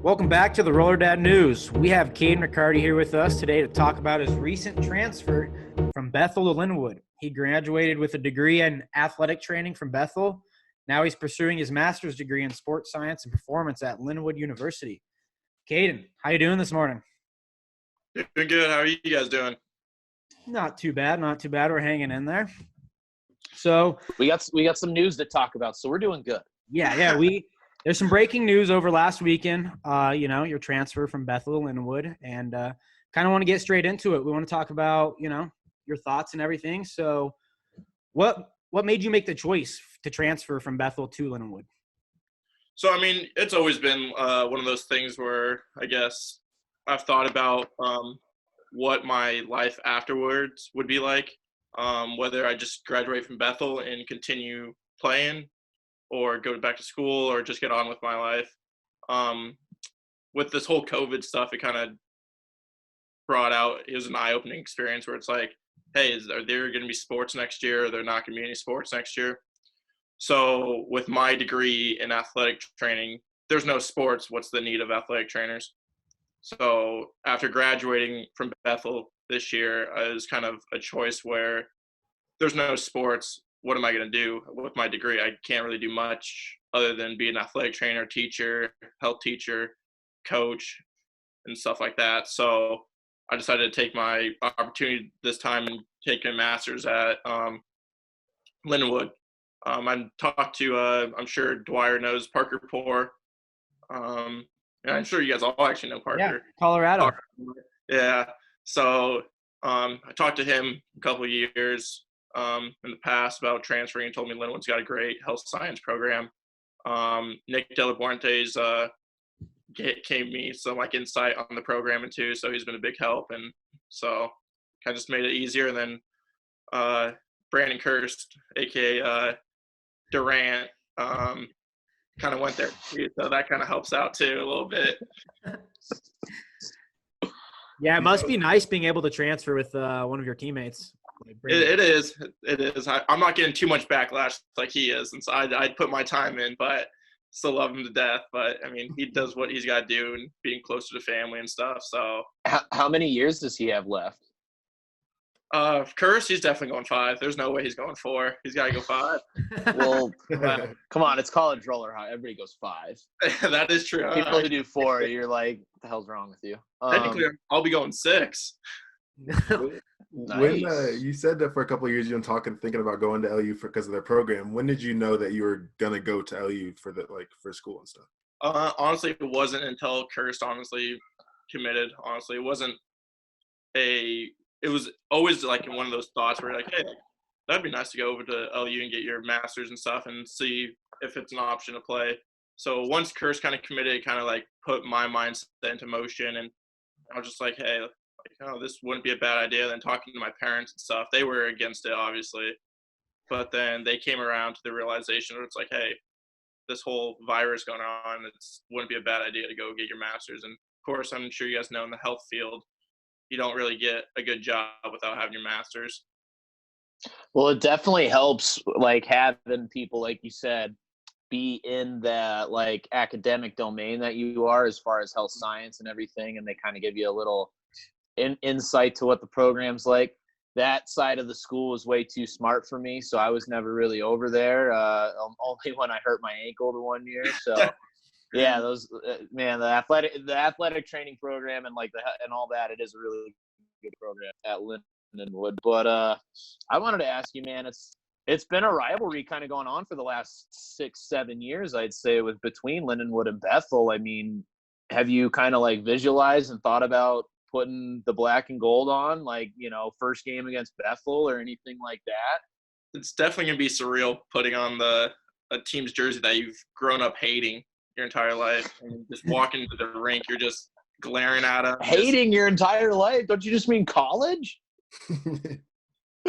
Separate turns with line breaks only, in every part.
Welcome back to the Roller Dad News. We have Kadin Ricciardi here with us today to talk about his recent transfer from Bethel to Lindenwood. He graduated with a degree in athletic training from Bethel. Now he's pursuing his master's degree in sports science and performance at Lindenwood University. Kadin, how you doing this morning?
Doing good. How are you guys doing?
Not too bad, not too bad. We're hanging in there. So
we got some news to talk about, so we're doing good.
There's some breaking news over last weekend, your transfer from Bethel to Lindenwood, and kind of want to get straight into it. We want to talk about, your thoughts and everything. So what made you make the choice to transfer from Bethel to Lindenwood?
So, it's always been one of those things where I guess I've thought about what my life afterwards would be like, whether I just graduate from Bethel and continue playing or go back to school or just get on with my life. With this whole COVID stuff, it kind of brought out, it was an eye-opening experience where it's like, hey, are there going to be sports next year? Or are there not going to be any sports next year? So with my degree in athletic training, there's no sports. What's the need of athletic trainers? So after graduating from Bethel this year, it was kind of a choice where there's no sports. What am I going to do with my degree? I can't really do much other than be an athletic trainer, teacher, health teacher, coach, and stuff like that. So I decided to take my opportunity this time and take a master's at Lindenwood. I talked to, I'm sure Dwyer knows Parker Poor. And I'm sure you guys all actually know Parker.
Yeah, Colorado.
Yeah. So I talked to him a couple of years in the past about transferring, and told me Lindenwood's got a great health science program. Nick Delabuente's gave me some insight on the programming too, so he's been a big help, and so kind of just made it easier. And then Brandon Kirst, aka Durant, kind of went there too, so that kind of helps out too a little bit.
Yeah, it must be nice being able to transfer with one of your teammates.
It is. I'm not getting too much backlash like he is, and so I'd put my time in, but still love him to death. But he does what he's got to do, and being closer to family and stuff. So
how many years does he have left?
Curse, he's definitely going 5. There's no way he's going 4. He's got to go 5.
Well, come on, it's college roller. How everybody goes 5.
That is true.
People who do 4, you're like, what the hell's wrong with you?
Technically, I'll be going 6.
Nice. When you said that for a couple of years you've been thinking about going to LU because of their program, when did you know that you were gonna go to LU for for school and stuff?
Honestly, it wasn't until Kirst committed. Honestly, it wasn't it was always in one of those thoughts where hey, that'd be nice to go over to LU and get your master's and stuff and see if it's an option to play. So once Kirst kind of committed, it kind of put my mindset into motion, and I was just like, hey, this wouldn't be a bad idea. Then talking to my parents and stuff, they were against it, obviously. But then they came around to the realization where it's like, hey, this whole virus going on, it wouldn't be a bad idea to go get your master's. And, of course, I'm sure you guys know in the health field, you don't really get a good job without having your master's.
Well, it definitely helps, having people, like you said, be in that, academic domain that you are as far as health science and everything, and they kind of give you a little insight to what the program's like. That side of the school was way too smart for me, so I was never really over there. Only when I hurt my ankle the one year. So yeah, the athletic training program and and all that, it is a really good program at Lindenwood. But I wanted to ask you, man, it's been a rivalry kind of going on for the last 6-7 years, I'd say, with between Lindenwood and Bethel. Have you kind of visualized and thought about putting the black and gold on, first game against Bethel or anything like that?
It's definitely going to be surreal putting on a team's jersey that you've grown up hating your entire life, and just walking to the rink, you're just glaring at them.
Hating your entire life? Don't you just mean college?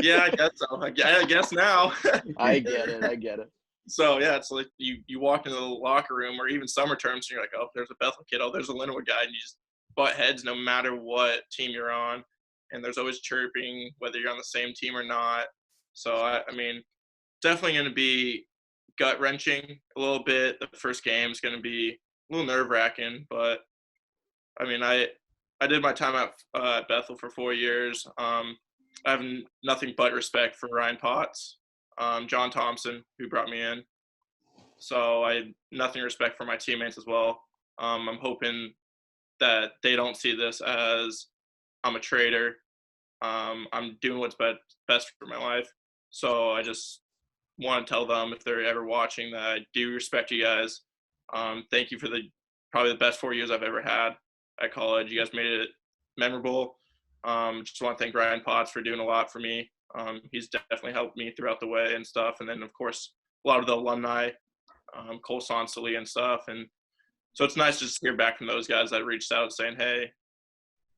Yeah, I guess so. I guess now.
I get it.
So, yeah, it's like you walk into the locker room or even summer terms, and you're like, oh, there's a Bethel kid. Oh, there's a Lindenwood guy. And you just butt heads no matter what team you're on. And there's always chirping, whether you're on the same team or not. So, definitely going to be gut-wrenching a little bit. The first game is going to be little nerve-wracking, but I mean, I did my time at Bethel for 4 years. I have nothing but respect for Ryan Potts, John Thompson, who brought me in. So I have nothing respect for my teammates as well. I'm hoping that they don't see this as I'm a traitor. I'm doing what's best for my life. So I just want to tell them, if they're ever watching, that I do respect you guys. Thank you for probably the best 4 years I've ever had at college. You guys made it memorable. Just want to thank Ryan Potts for doing a lot for me. He's definitely helped me throughout the way and stuff. And then, of course, a lot of the alumni, Cole Sonsoli and stuff. And so it's nice to just hear back from those guys that reached out saying, hey,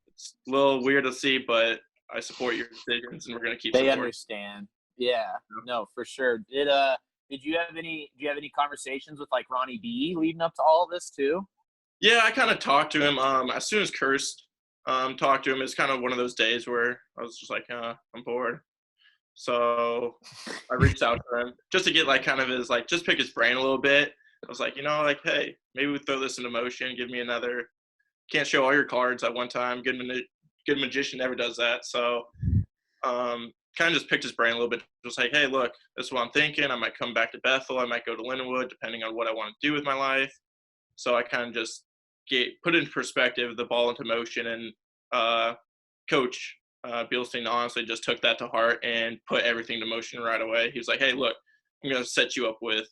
it's a little weird to see, but I support your decisions and we're going to keep
They
supporting.
understand. Yeah, no, for sure. Do you have any conversations with like Ronnie B leading up to all of this too?
Yeah, I kind of talked to him. As soon as Kirst talked to him, it's kind of one of those days where I was just like, I'm bored. So I reached out to him just to get like kind of his, like, just pick his brain a little bit. I was like, like, hey, maybe we throw this into motion. Give me another. Can't show all your cards at one time. Good magician never does that. So kind of just picked his brain a little bit. Just like, hey, look, this is what I'm thinking. I might come back to Bethel. I might go to Lindenwood, depending on what I want to do with my life. So I kind of just put in perspective, the ball into motion, and Coach Bielstein honestly just took that to heart and put everything to motion right away. He was like, hey, look, I'm going to set you up with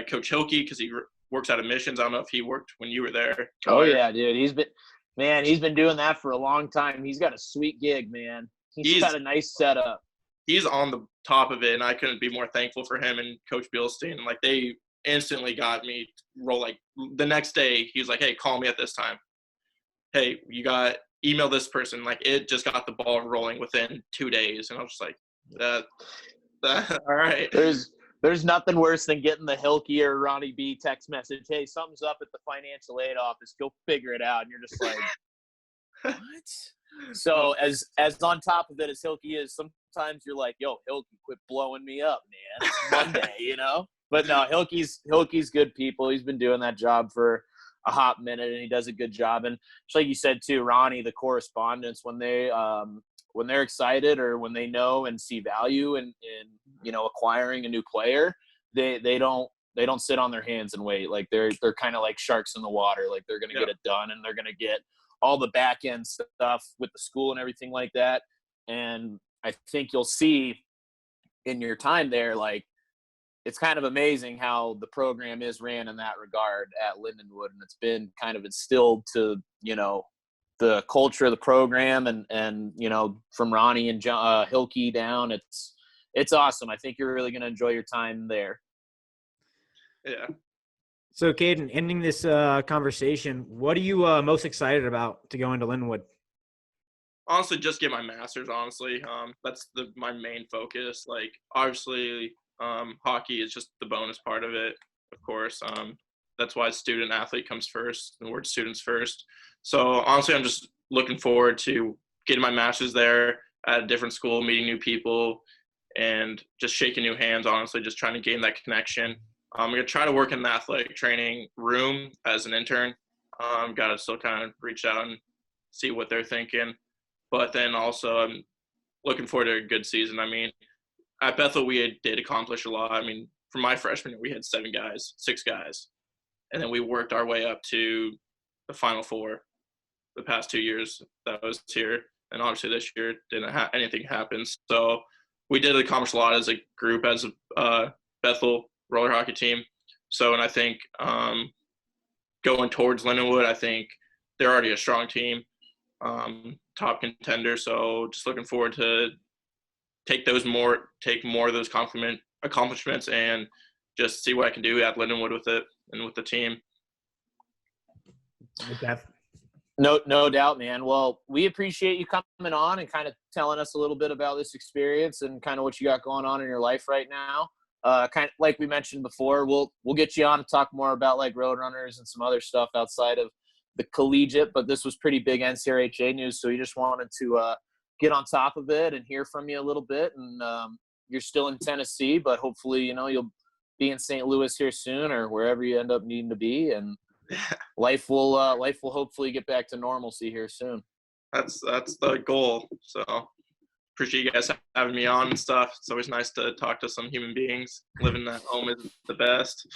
Coach Hilke, because he works out of missions. I don't know if he worked when you were there.
Oh, yeah, dude. He's been doing that for a long time. He's got a sweet gig, man. He's got a nice setup.
He's on the top of it, and I couldn't be more thankful for him and Coach Bielstein. Like, they instantly got me roll. Like, the next day, he was like, hey, call me at this time. Hey, you got email this person. Like, it just got the ball rolling within 2 days. And I was just like, that all right.
There's nothing worse than getting the Hilke or Ronnie B text message. Hey, something's up at the financial aid office. Go figure it out. And you're just like, what? So as on top of it as Hilke is, sometimes you're like, yo, Hilke, quit blowing me up, man. It's Monday, But no, Hilke's good people. He's been doing that job for a hot minute, and he does a good job. And just like you said too, Ronnie, the correspondence, when they're excited or when they know and see value in acquiring a new player, they don't sit on their hands and wait. Like they're kind of like sharks in the water. Like they're going to get it done, and they're going to get all the back end stuff with the school and everything like that. And I think you'll see in your time there, like, it's kind of amazing how the program is ran in that regard at Lindenwood, and it's been kind of instilled to, the culture of the program and from Ronnie and Hilke down. It's awesome. I think you're really going to enjoy your time there.
Yeah.
So, Kadin, ending this conversation, what are you most excited about to go into Lindenwood?
Honestly, just get my master's, honestly. That's my main focus. Like, obviously, hockey is just the bonus part of it, of course. That's why student athlete comes first, the word students first. So, honestly, I'm just looking forward to getting my master's there at a different school, meeting new people, and just shaking new hands, honestly, just trying to gain that connection. I'm going to try to work in the athletic training room as an intern. Got to still kind of reach out and see what they're thinking. But then also I'm looking forward to a good season. I mean, at Bethel, we did accomplish a lot. I mean, for my freshman year, we had 6 guys. And then we worked our way up to the Final Four the past 2 years that I was here. And obviously this year didn't anything happen. So we did accomplish a lot as a group, as a Bethel roller hockey team. So, and I think going towards Lindenwood, I think they're already a strong team, top contender. So just looking forward to take more of those accomplishments and just see what I can do at Lindenwood with it and with the team.
No doubt, man. Well, we appreciate you coming on and kind of telling us a little bit about this experience and kind of what you got going on in your life right now. Kind of like we mentioned before, we'll get you on to talk more about like Roadrunners and some other stuff outside of the collegiate, but this was pretty big NCRHA news, so we just wanted to get on top of it and hear from you a little bit. And you're still in Tennessee, but hopefully, you'll be in St. Louis here soon or wherever you end up needing to be. And life will hopefully get back to normalcy here soon.
That's the goal. So appreciate you guys having me on and stuff. It's always nice to talk to some human beings. Living at home is the best.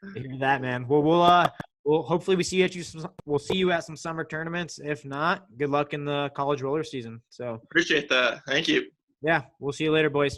I hear that, man. Well, we'll hopefully we'll see you at some summer tournaments. If not, good luck in the college roller season. So
appreciate that. Thank you.
Yeah, we'll see you later, boys.